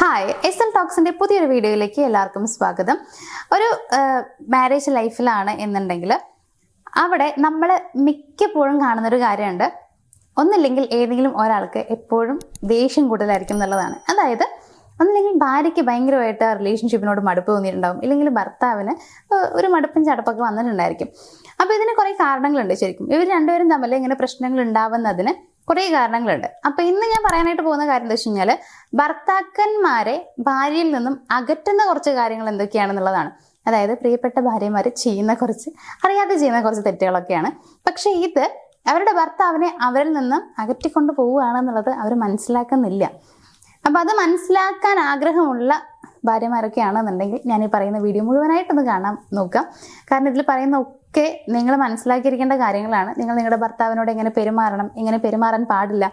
Hi, S ടോക്സിന്റെ പുതിയൊരു വീഡിയോയിലേക്ക് എല്ലാവർക്കും സ്വാഗതം. ഒരു മാരേജ് ലൈഫിലാണ് എന്നുണ്ടെങ്കിൽ അവിടെ നമ്മൾ മിക്കപ്പോഴും കാണുന്നൊരു കാര്യമുണ്ട്. ഒന്നില്ലെങ്കിൽ ഏതെങ്കിലും ഒരാൾക്ക് എപ്പോഴും ദേഷ്യം കൂടുതലായിരിക്കും എന്നുള്ളതാണ്. അതായത് ഒന്നില്ലെങ്കിൽ ഭാര്യയ്ക്ക് ഭയങ്കരമായിട്ട് റിലേഷൻഷിപ്പിനോട് മടുപ്പ് തോന്നിയിട്ടുണ്ടാവും, ഇല്ലെങ്കിൽ ഭർത്താവിന് ഒരു മടുപ്പും ചടപ്പൊക്കെ വന്നിട്ടുണ്ടായിരിക്കും. അപ്പോൾ ഇതിന് കുറേ കാരണങ്ങളുണ്ട്. ശരിക്കും ഇവർ രണ്ടുപേരും തമ്മിൽ ഇങ്ങനെ പ്രശ്നങ്ങൾ ഉണ്ടാവുന്നതിന് കുറേ കാരണങ്ങളുണ്ട്. അപ്പോൾ ഇന്ന് ഞാൻ പറയാനായിട്ട് പോകുന്ന കാര്യം എന്താ വെച്ച് കഴിഞ്ഞാൽ, ഭർത്താക്കന്മാരെ ഭാര്യയിൽ നിന്നും അകറ്റുന്ന കുറച്ച് കാര്യങ്ങൾ എന്തൊക്കെയാണെന്നുള്ളതാണ്. അതായത് പ്രിയപ്പെട്ട ഭാര്യമാർ അറിയാതെ ചെയ്യുന്ന കുറച്ച് തെറ്റുകളൊക്കെയാണ്. പക്ഷേ ഇത് അവരുടെ ഭർത്താവിനെ അവരിൽ നിന്നും അകറ്റിക്കൊണ്ട് പോവുകയാണെന്നുള്ളത് അവർ മനസ്സിലാക്കുന്നില്ല. അപ്പോൾ അത് മനസ്സിലാക്കാൻ ആഗ്രഹമുള്ള ഭാര്യമാരൊക്കെ ആണെന്നുണ്ടെങ്കിൽ ഞാൻ ഈ പറയുന്ന വീഡിയോ മുഴുവനായിട്ടൊന്ന് കാണാൻ നോക്കാം. കാരണം ഇതിൽ പറയുന്ന ഒക്കെ നിങ്ങൾ മനസ്സിലാക്കിയിരിക്കേണ്ട കാര്യങ്ങളാണ്. നിങ്ങൾ നിങ്ങളുടെ ഭർത്താവിനോട് എങ്ങനെ പെരുമാറണം, എങ്ങനെ പെരുമാറാൻ പാടില്ല,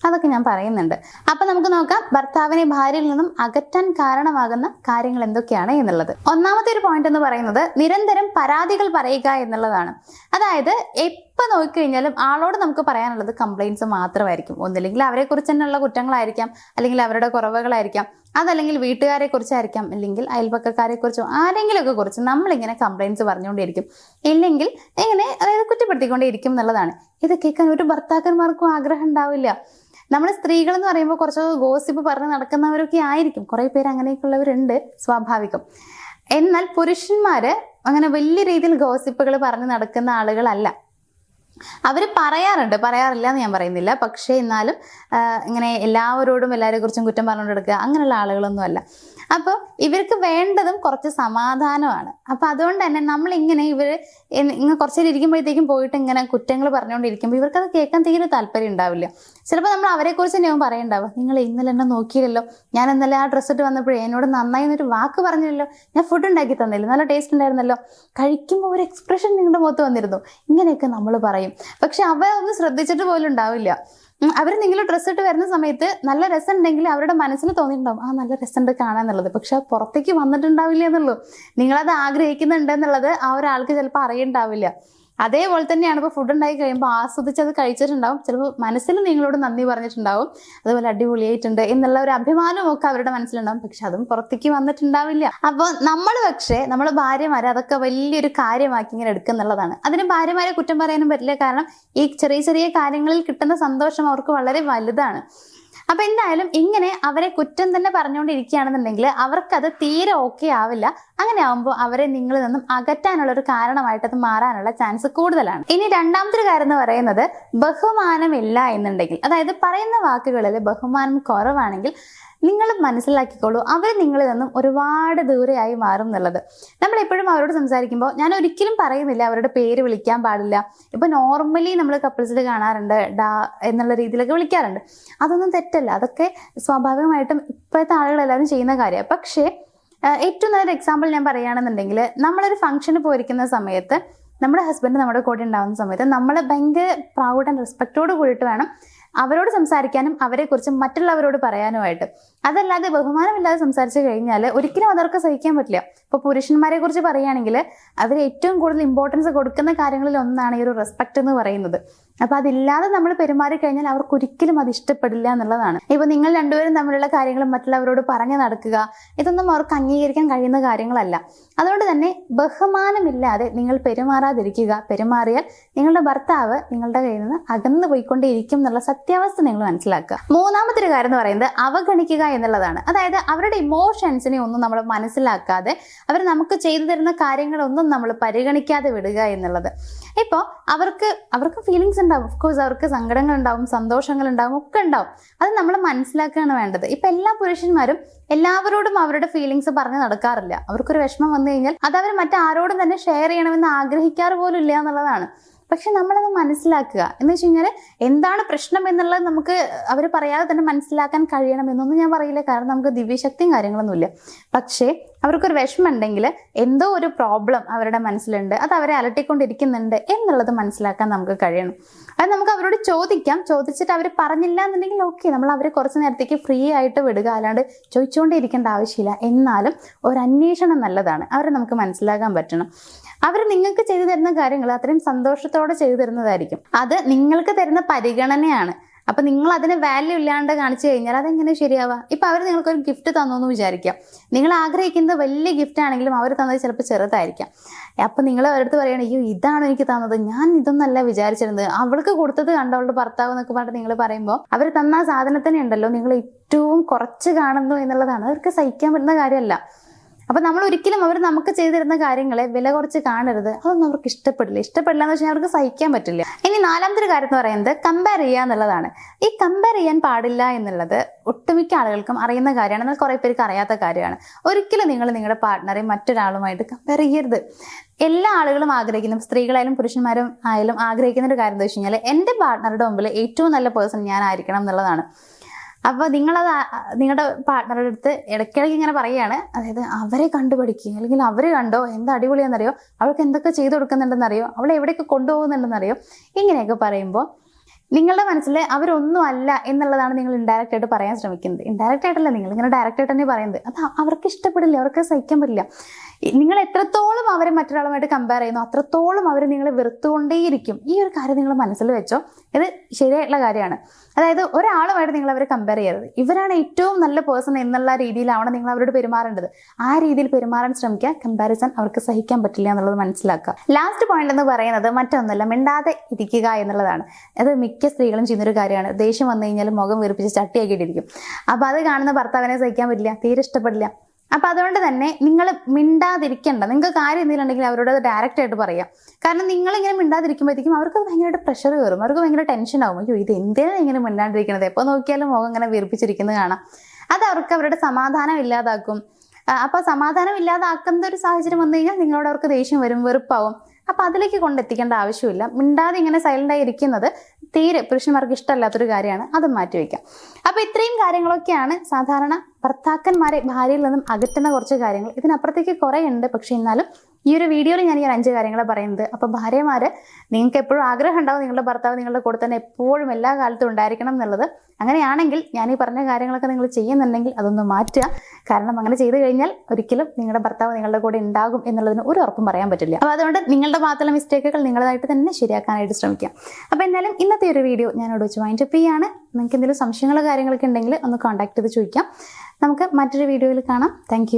അതൊക്കെ ഞാൻ പറയുന്നുണ്ട്. അപ്പം നമുക്ക് നോക്കാം ഭർത്താവിനെ ഭാര്യയിൽ നിന്നും അകറ്റാൻ കാരണമാകുന്ന കാര്യങ്ങൾ എന്തൊക്കെയാണ് എന്നുള്ളത്. ഒന്നാമത്തെ ഒരു പോയിന്റ് എന്ന് പറയുന്നത് നിരന്തരം പരാതികൾ പറയുക എന്നുള്ളതാണ്. അതായത് എപ്പോൾ നോക്കിക്കഴിഞ്ഞാലും ആളോട് നമുക്ക് പറയാനുള്ളത് കംപ്ലയിൻറ്റ്സ് മാത്രമായിരിക്കും. ഒന്നില്ലെങ്കിൽ അവരെക്കുറിച്ച് തന്നെയുള്ള കുറ്റങ്ങളായിരിക്കാം, അല്ലെങ്കിൽ അവരുടെ കുറവുകളായിരിക്കാം, അതല്ലെങ്കിൽ വീട്ടുകാരെ കുറിച്ചായിരിക്കാം, അല്ലെങ്കിൽ അയൽപക്കക്കാരെ കുറിച്ചോ ആരെങ്കിലുമൊക്കെ കുറിച്ച് നമ്മളിങ്ങനെ കംപ്ലയിൻറ്റ്സ് പറഞ്ഞുകൊണ്ടിരിക്കും, ഇല്ലെങ്കിൽ ഇങ്ങനെ അതായത് കുറ്റപ്പെടുത്തിക്കൊണ്ടേയിരിക്കും എന്നുള്ളതാണ്. ഇത് കേൾക്കാൻ ഒരു ഭർത്താക്കന്മാർക്കും ആഗ്രഹം ഉണ്ടാവില്ല. നമ്മൾ സ്ത്രീകൾ എന്ന് പറയുമ്പോൾ കുറച്ച് ഗോസിപ്പ് പറഞ്ഞ് നടക്കുന്നവരൊക്കെ ആയിരിക്കും. കുറേ പേര് അങ്ങനെയൊക്കെയുള്ളവരുണ്ട്, സ്വാഭാവികം. എന്നാൽ പുരുഷന്മാര് അങ്ങനെ വലിയ രീതിയിൽ ഗോസിപ്പുകൾ പറഞ്ഞ് നടക്കുന്ന ആളുകളല്ല. അവർ പറയാറില്ല എന്ന് ഞാൻ പറയുന്നില്ല. പക്ഷേ എന്നാലും ഇങ്ങനെ എല്ലാവരോടും എല്ലാവരെ കുറിച്ചും കുറ്റം പറഞ്ഞുകൊണ്ടെടുക്കുക അങ്ങനെയുള്ള ആളുകളൊന്നും അല്ല. അപ്പോൾ ഇവർക്ക് വേണ്ടതും കുറച്ച് സമാധാനമാണ്. അപ്പോൾ അതുകൊണ്ട് തന്നെ നമ്മളിങ്ങനെ ഇങ്ങനെ കുറച്ച് നേരം ഇരിക്കുമ്പോഴത്തേക്കും പോയിട്ട് ഇങ്ങനെ കുറ്റങ്ങൾ പറഞ്ഞുകൊണ്ടിരിക്കുമ്പോൾ ഇവർക്കത് കേൾക്കാൻ തീരെ താല്പര്യം ഉണ്ടാവില്ല. ചിലപ്പോൾ നമ്മൾ അവരെക്കുറിച്ച് തന്നെയാവും പറയണ്ടാവുക. നിങ്ങൾ ഇന്നലെ എന്നെ നോക്കിയില്ലല്ലോ, ഞാൻ ഇന്നലെ ആ ഡ്രസ്സ് ഇട്ട് വന്നപ്പോഴേ എന്നോട് നന്നായി എന്നൊരു വാക്ക് പറഞ്ഞില്ലല്ലോ, ഞാൻ ഫുഡ് ഉണ്ടാക്കി തന്നില്ല, നല്ല ടേസ്റ്റ് ഉണ്ടായിരുന്നല്ലോ, കഴിക്കുമ്പോൾ ഒരു എക്സ്പ്രഷൻ നിങ്ങളുടെ മുഖത്ത് വന്നിരുന്നു, ഇങ്ങനെയൊക്കെ നമ്മൾ പറയും. പക്ഷെ അവരൊന്നും ശ്രദ്ധിച്ചിട്ട് പോലും ഉണ്ടാവില്ല. അവർ നിങ്ങൾ ഡ്രസ്സ് ഇട്ട് വരുന്ന സമയത്ത് നല്ല രസം ഉണ്ടെങ്കിൽ അവരുടെ മനസ്സിൽ തോന്നിയിട്ടുണ്ടാവും, ആ നല്ല രസമുണ്ട് കാണാന്നുള്ളത്. പക്ഷെ പുറത്തേക്ക് വന്നിട്ടുണ്ടാവില്ല എന്നുള്ളൂ. നിങ്ങളത് ആഗ്രഹിക്കുന്നുണ്ട് എന്നുള്ളത് ആ ഒരാൾക്ക് ചിലപ്പോൾ അറിയണ്ടാവില്ല. അതേപോലെ തന്നെയാണ് ഇപ്പോൾ ഫുഡ് ഉണ്ടാക്കി കഴിയുമ്പോൾ ആസ്വദിച്ച് അത് കഴിച്ചിട്ടുണ്ടാവും. ചിലപ്പോൾ മനസ്സിൽ നിങ്ങളോട് നന്ദി പറഞ്ഞിട്ടുണ്ടാവും, അതുപോലെ അടിപൊളിയായിട്ടുണ്ട് എന്നുള്ള ഒരു അഭിമാനവും ഒക്കെ അവരുടെ മനസ്സിലുണ്ടാവും. പക്ഷെ അതും പുറത്തേക്ക് വന്നിട്ടുണ്ടാവില്ല. അപ്പോൾ നമ്മൾ ഭാര്യമാരെ അതൊക്കെ വലിയൊരു കാര്യമാക്കി ഇങ്ങനെ എടുക്കുന്നുള്ളതാണ്. അതിന് ഭാര്യമാരെ കുറ്റം പറയാനും പറ്റില്ല. കാരണം ഈ ചെറിയ ചെറിയ കാര്യങ്ങളിൽ കിട്ടുന്ന സന്തോഷം അവർക്ക് വളരെ വലുതാണ്. അപ്പൊ എന്തായാലും ഇങ്ങനെ അവരെ കുറ്റം തന്നെ പറഞ്ഞുകൊണ്ടിരിക്കുകയാണെന്നുണ്ടെങ്കിൽ അവർക്കത് തീരെ ഓക്കെ ആവില്ല. അങ്ങനെ ആവുമ്പോൾ അവരെ നിങ്ങളിൽ നിന്നും അകറ്റാനുള്ള ഒരു കാരണമായിട്ട് അത് മാറാനുള്ള ചാൻസ് കൂടുതലാണ്. ഇനി രണ്ടാമത്തെ ഒരു കാര്യം എന്ന് പറയുന്നത് ബഹുമാനമില്ല എന്നുണ്ടെങ്കിൽ, അതായത് പറയുന്ന വാക്കുകളിൽ ബഹുമാനം കുറവാണെങ്കിൽ നിങ്ങൾ മനസ്സിലാക്കിക്കോളൂ, അവർ നിങ്ങളിൽ നിന്നും ഒരുപാട് ദൂരെയായി മാറും എന്നുള്ളത്. നമ്മളെപ്പോഴും അവരോട് സംസാരിക്കുമ്പോൾ ഞാൻ ഒരിക്കലും പറയുന്നില്ല അവരുടെ പേര് വിളിക്കാൻ പാടില്ല. ഇപ്പൊ നോർമലി നമ്മൾ കപ്പിൾസിൽ കാണാറുണ്ട്, ഡാ എന്നുള്ള രീതിയിലൊക്കെ വിളിക്കാറുണ്ട്. അതൊന്നും തെറ്റല്ല, അതൊക്കെ സ്വാഭാവികമായിട്ടും ഇപ്പോഴത്തെ ആളുകൾ എല്ലാവരും ചെയ്യുന്ന കാര്യമാണ്. പക്ഷേ ഏറ്റവും നല്ലൊരു എക്സാമ്പിൾ ഞാൻ പറയുകയാണെന്നുണ്ടെങ്കിൽ, നമ്മളൊരു ഫംഗ്ഷന് പോയിരിക്കുന്ന സമയത്ത് നമ്മുടെ ഹസ്ബൻഡ് നമ്മുടെ കൂടെ ഉണ്ടാകുന്ന സമയത്ത് നമ്മൾ ഭയങ്കര പ്രൗഡ് ആൻഡ് റെസ്പെക്റ്റോട് കൂടിയിട്ട് വേണം അവരോട് സംസാരിക്കാനും അവരെക്കുറിച്ച് മറ്റുള്ളവരോട് പറയാനുമായിട്ട്. അതല്ലാതെ ബഹുമാനമില്ലാതെ സംസാരിച്ചു കഴിഞ്ഞാൽ ഒരിക്കലും അതവർക്ക് സഹിക്കാൻ പറ്റില്ല. ഇപ്പോൾ പുരുഷന്മാരെ കുറിച്ച് പറയുകയാണെങ്കിൽ അവർ ഏറ്റവും കൂടുതൽ ഇമ്പോർട്ടൻസ് കൊടുക്കുന്ന കാര്യങ്ങളിൽ ഒന്നാണ് ഈ ഒരു റെസ്പെക്ട് എന്ന് പറയുന്നത്. അപ്പോൾ അതില്ലാതെ നമ്മൾ പെരുമാറി കഴിഞ്ഞാൽ അവർക്ക് ഒരിക്കലും അത് ഇഷ്ടപ്പെടില്ല എന്നുള്ളതാണ്. ഇപ്പോൾ നിങ്ങൾ രണ്ടുപേരും തമ്മിലുള്ള കാര്യങ്ങൾ മറ്റുള്ളവരോട് പറഞ്ഞു നടക്കുക, ഇതൊന്നും അവർക്ക് അംഗീകരിക്കാൻ കഴിയുന്ന കാര്യങ്ങളല്ല. അതുകൊണ്ട് തന്നെ ബഹുമാനമില്ലാതെ നിങ്ങൾ പെരുമാറാതിരിക്കുക. പെരുമാറിയാൽ നിങ്ങളുടെ ഭർത്താവ് നിങ്ങളുടെ കയ്യിൽ നിന്ന് അകന്നു പോയിക്കൊണ്ടേയിരിക്കും എന്നുള്ള സത്യാവസ്ഥ നിങ്ങൾ മനസ്സിലാക്കുക. മൂന്നാമത്തെ ഒരു കാര്യം എന്ന് പറയുന്നത് അവഗണിക്കുക എന്നുള്ളതാണ്. അതായത് അവരുടെ ഇമോഷൻസിനെ ഒന്നും നമ്മൾ മനസ്സിലാക്കാതെ അവർ നമുക്ക് ചെയ്തു തരുന്ന കാര്യങ്ങളൊന്നും നമ്മൾ പരിഗണിക്കാതെ വിടുക എന്നുള്ളത്. ഇപ്പോൾ അവർക്ക് ഫീലിങ്സ് ഉണ്ടാവും, ഓഫ്കോഴ്സ് അവർക്ക് സങ്കടങ്ങൾ ഉണ്ടാവും, സന്തോഷങ്ങൾ ഉണ്ടാവും, ഒക്കെ ഉണ്ടാവും. അത് നമ്മൾ മനസ്സിലാക്കുകയാണ് വേണ്ടത്. ഇപ്പം എല്ലാ പുരുഷന്മാരും എല്ലാവരോടും അവരുടെ ഫീലിങ്സ് പറഞ്ഞ് നടക്കാറില്ല. അവർക്കൊരു വിഷമം വന്നു കഴിഞ്ഞാൽ അത് അവർ മറ്റാരോടും തന്നെ ഷെയർ ചെയ്യണമെന്ന് ആഗ്രഹിക്കാറ് പോലും ഇല്ല എന്നുള്ളതാണ്. പക്ഷെ നമ്മളത് മനസ്സിലാക്കുക എന്ന് വെച്ച് കഴിഞ്ഞാൽ എന്താണ് പ്രശ്നം എന്നുള്ളത് നമുക്ക് അവർ പറയാതെ തന്നെ മനസ്സിലാക്കാൻ കഴിയണം എന്നൊന്നും ഞാൻ പറയില്ല. കാരണം നമുക്ക് ദിവ്യശക്തിയും കാര്യങ്ങളൊന്നുമില്ല. പക്ഷേ അവർക്കൊരു വിഷമം ഉണ്ടെങ്കിൽ എന്തോ ഒരു പ്രോബ്ലം അവരുടെ മനസ്സിലുണ്ട്, അത് അവരെ അലട്ടിക്കൊണ്ടിരിക്കുന്നുണ്ട് എന്നുള്ളത് മനസ്സിലാക്കാൻ നമുക്ക് കഴിയണം. അത് നമുക്ക് അവരോട് ചോദിച്ചിട്ട് അവർ പറഞ്ഞില്ല എന്നുണ്ടെങ്കിൽ ഓക്കെ, നമ്മൾ അവരെ കുറച്ച് നേരത്തേക്ക് ഫ്രീ ആയിട്ട് വിടുക, അല്ലാണ്ട് ചോദിച്ചുകൊണ്ടേ ഇരിക്കേണ്ട ആവശ്യമില്ല. എന്നാലും ഒരു അന്വേഷണം നല്ലതാണ്. അവരെ നമുക്ക് മനസ്സിലാക്കാൻ പറ്റണം. അവർ നിങ്ങൾക്ക് ചെയ്തു തരുന്ന കാര്യങ്ങൾ അത്രയും സന്തോഷത്തോടെ ചെയ്തു തരുന്നതായിരിക്കും. അത് നിങ്ങൾക്ക് തരുന്ന പരിഗണനയാണ്. അപ്പൊ നിങ്ങൾ അതിന് വാല്യൂ ഇല്ലാണ്ട് കാണിച്ചു കഴിഞ്ഞാൽ അതെങ്ങനെ ശരിയാവുക? ഇപ്പൊ അവർ നിങ്ങൾക്കൊരു ഗിഫ്റ്റ് തന്നു എന്ന് വിചാരിക്കാം. നിങ്ങൾ ആഗ്രഹിക്കുന്നത് വലിയ ഗിഫ്റ്റ് ആണെങ്കിലും അവർ തന്നത് ചിലപ്പോൾ ചെറുതായിരിക്കാം. അപ്പൊ നിങ്ങൾ അവരടുത്ത് പറയണം, അയ്യോ ഇതാണ് എനിക്ക് തന്നത്, ഞാൻ ഇതൊന്നല്ല വിചാരിച്ചിരുന്നത്, അവൾക്ക് കൊടുത്തത് കണ്ട അവളുടെ ഭർത്താവ് എന്നൊക്കെ പറഞ്ഞിട്ട് നിങ്ങൾ പറയുമ്പോൾ അവർ തന്ന ആ സാധനത്തിനെ ഉണ്ടല്ലോ നിങ്ങൾ ഏറ്റവും കുറച്ച് കാണുന്നു എന്നുള്ളതാണ്. അവർക്ക് സഹിക്കാൻ പറ്റുന്ന കാര്യമല്ല. അപ്പൊ നമ്മൾ ഒരിക്കലും അവർ നമുക്ക് ചെയ്തിരുന്ന കാര്യങ്ങളെ വില കുറച്ച് കാണരുത്. അതൊന്നും അവർക്ക് ഇഷ്ടപ്പെടില്ല എന്ന് വെച്ചാൽ അവർക്ക് സഹിക്കാൻ പറ്റില്ല. ഇനി നാലാമത്തെ കാര്യം എന്ന് പറയുന്നത് കമ്പയർ ചെയ്യുക എന്നുള്ളതാണ്. ഈ കമ്പയർ ചെയ്യാൻ പാടില്ല എന്നുള്ളത് ഒട്ടുമിക്ക ആളുകൾക്കും അറിയുന്ന കാര്യമാണ്, എന്നാൽ കുറെ പേർക്ക് അറിയാത്ത കാര്യമാണ്. ഒരിക്കലും നിങ്ങൾ നിങ്ങളുടെ പാർട്ട്ണറെ മറ്റൊരാളുമായിട്ട് കമ്പയർ ചെയ്യരുത്. എല്ലാ ആളുകളും ആഗ്രഹിക്കുന്ന, സ്ത്രീകളായാലും പുരുഷന്മാരും ആയാലും ആഗ്രഹിക്കുന്ന ഒരു കാര്യം എന്താ വെച്ച് കഴിഞ്ഞാൽ എൻ്റെ പാർട്ട്ണറുടെ മുമ്പിൽ ഏറ്റവും നല്ല പേഴ്സൺ ഞാനായിരിക്കണം എന്നുള്ളതാണ്. അപ്പോൾ നിങ്ങളത് നിങ്ങളുടെ പാർട്ട്ണറുടെ അടുത്ത് ഇടയ്ക്കിടയ്ക്ക് ഇങ്ങനെ പറയുകയാണ്, അതായത് അവരെ കണ്ടുപഠിക്കുക, അല്ലെങ്കിൽ അവർ കണ്ടോ എന്ത് അടിപൊളിയാണെന്നറിയോ, അവൾക്ക് എന്തൊക്കെ ചെയ്തു കൊടുക്കുന്നുണ്ടെന്നറിയോ, അവളെ എവിടെയൊക്കെ കൊണ്ടുപോകുന്നുണ്ടെന്നറിയോ, ഇങ്ങനെയൊക്കെ പറയുമ്പോൾ നിങ്ങളുടെ മനസ്സിൽ അവരൊന്നും അല്ല എന്നുള്ളതാണ് നിങ്ങൾ ഇൻഡയറക്റ്റ് ആയിട്ട് പറയാൻ ശ്രമിക്കുന്നത്. ഇൻഡയറക്റ്റ് ആയിട്ടല്ല, നിങ്ങൾ ഇങ്ങനെ ഡയറക്റ്റ് ആയിട്ട് തന്നെ പറയുന്നത്. അത് അവർക്ക് ഇഷ്ടപ്പെടില്ല, അവർക്ക് സഹിക്കാൻ പറ്റില്ല. നിങ്ങൾ എത്രത്തോളം അവരെ മറ്റൊരാളുമായിട്ട് കമ്പയർ ചെയ്യുന്നു അത്രത്തോളം അവർ നിങ്ങളെ വെറുത്തുകൊണ്ടേയിരിക്കും. ഈ ഒരു കാര്യം നിങ്ങൾ മനസ്സിൽ വെച്ചോ. ഇത് ശരിയായിട്ടുള്ള കാര്യമാണ്. അതായത് ഒരാളുമായിട്ട് നിങ്ങൾ അവരെ കമ്പയർ ചെയ്യരുത്. ഇവരാണ് ഏറ്റവും നല്ല പേഴ്സൺ എന്നുള്ള രീതിയിലാണ് നിങ്ങൾ അവരോട് പെരുമാറേണ്ടത്. ആ രീതിയിൽ പെരുമാറാൻ ശ്രമിക്കുക. കമ്പാരിസൺ അവർക്ക് സഹിക്കാൻ പറ്റില്ല എന്നുള്ളത് മനസ്സിലാക്കുക. ലാസ്റ്റ് പോയിന്റ് എന്ന് പറയുന്നത് മറ്റൊന്നല്ല, മിണ്ടാതെ ഇരിക്കുക എന്നുള്ളതാണ്. അത് മിക്ക സ്ത്രീകളും ചെയ്യുന്നൊരു കാര്യമാണ്. ദേഷ്യം വന്നു കഴിഞ്ഞാൽ മുഖം വീർപ്പിച്ച് ചട്ടിയാക്കിയിട്ടിരിക്കും. അപ്പൊ അത് കാണുന്ന ഭർത്താവിനെ സഹിക്കാൻ പറ്റില്ല, തീരെ ഇഷ്ടപ്പെടില്ല. അപ്പൊ അതുകൊണ്ട് തന്നെ നിങ്ങൾ മിണ്ടാതിരിക്കണ്ട. നിങ്ങൾക്ക് കാര്യം എന്തെങ്കിലുണ്ടെങ്കിൽ അവരോട് ഡയറക്റ്റ് ആയിട്ട് പറയാം. കാരണം നിങ്ങളിങ്ങനെ മിണ്ടാതിരിക്കുമ്പോഴത്തേക്കും അവർക്ക് ഭയങ്കരമായിട്ട് പ്രഷർ കയറും, അവർക്ക് ഭയങ്കര ടെൻഷൻ ആവും. അയ്യോ ഇത് എന്തിനാണ് ഇങ്ങനെ മിണ്ടാണ്ടിരിക്കുന്നത്, എപ്പോൾ നോക്കിയാലും മുഖം ഇങ്ങനെ വീർപ്പിച്ചിരിക്കുന്നത് കാണാം. അത് അവർക്ക് അവരുടെ സമാധാനം ഇല്ലാതാക്കും. അപ്പൊ സമാധാനം ഇല്ലാതാക്കുന്ന ഒരു സാഹചര്യം വന്നു കഴിഞ്ഞാൽ നിങ്ങളോട് അവർക്ക് ദേഷ്യം വരും, വെറുപ്പാവും. അപ്പൊ അതിലേക്ക് കൊണ്ടെത്തിക്കേണ്ട ആവശ്യമില്ല. മിണ്ടാതെ ഇങ്ങനെ സൈലന്റ് ആയി ഇരിക്കുന്നത് തീരെ പുരുഷന്മാർക്ക് ഇഷ്ടമല്ലാത്തൊരു കാര്യമാണ്. അത് മാറ്റിവെക്കാം. അപ്പൊ ഇത്രയും കാര്യങ്ങളൊക്കെയാണ് സാധാരണ ഭർത്താക്കന്മാരെ ഭാര്യയിൽ നിന്നും അകറ്റുന്ന കുറച്ച് കാര്യങ്ങൾ. ഇതിനപ്പുറത്തേക്ക് കുറെ ഉണ്ട്. പക്ഷെ എന്നാലും ഈ ഒരു വീഡിയോയിൽ ഞാൻ ഈ 5 കാര്യങ്ങൾ പറയുന്നത്. അപ്പൊ ഭാര്യമാര്, നിങ്ങൾക്ക് എപ്പോഴും ആഗ്രഹം ഉണ്ടാവും നിങ്ങളുടെ ഭർത്താവ് നിങ്ങളുടെ കൂടെ തന്നെ എപ്പോഴും എല്ലാ കാലത്തും ഉണ്ടായിരിക്കണം എന്നുള്ളത്. അങ്ങനെയാണെങ്കിൽ ഞാൻ ഈ പറഞ്ഞ കാര്യങ്ങളൊക്കെ നിങ്ങൾ ചെയ്യുന്നുണ്ടെങ്കിൽ അതൊന്ന് മാറ്റുക. കാരണം അങ്ങനെ ചെയ്തു കഴിഞ്ഞാൽ ഒരിക്കലും നിങ്ങളുടെ ഭർത്താവ് നിങ്ങളുടെ കൂടെ ഉണ്ടാകും എന്നുള്ളതിന് ഒരു ഉറപ്പും പറയാൻ പറ്റില്ല. അപ്പൊ അതുകൊണ്ട് നിങ്ങളുടെ ഭാഗത്തുള്ള മിസ്റ്റേക്കുകൾ നിങ്ങളായിട്ട് തന്നെ ശരിയാക്കാനായിട്ട് ശ്രമിക്കാം. അപ്പൊ എന്തായാലും ഇന്നത്തെ ഒരു വീഡിയോ ഞാനോട് വെച്ച് വൈൻഡപ്പ് ചെയ്യാണ്. നിങ്ങൾക്ക് എന്തെങ്കിലും സംശയങ്ങളോ കാര്യങ്ങളൊക്കെ ഉണ്ടെങ്കിൽ ഒന്ന് കോൺടാക്ട് ചെയ്ത് ചോദിക്കാം. നമുക്ക് മറ്റൊരു വീഡിയോയിൽ കാണാം. താങ്ക്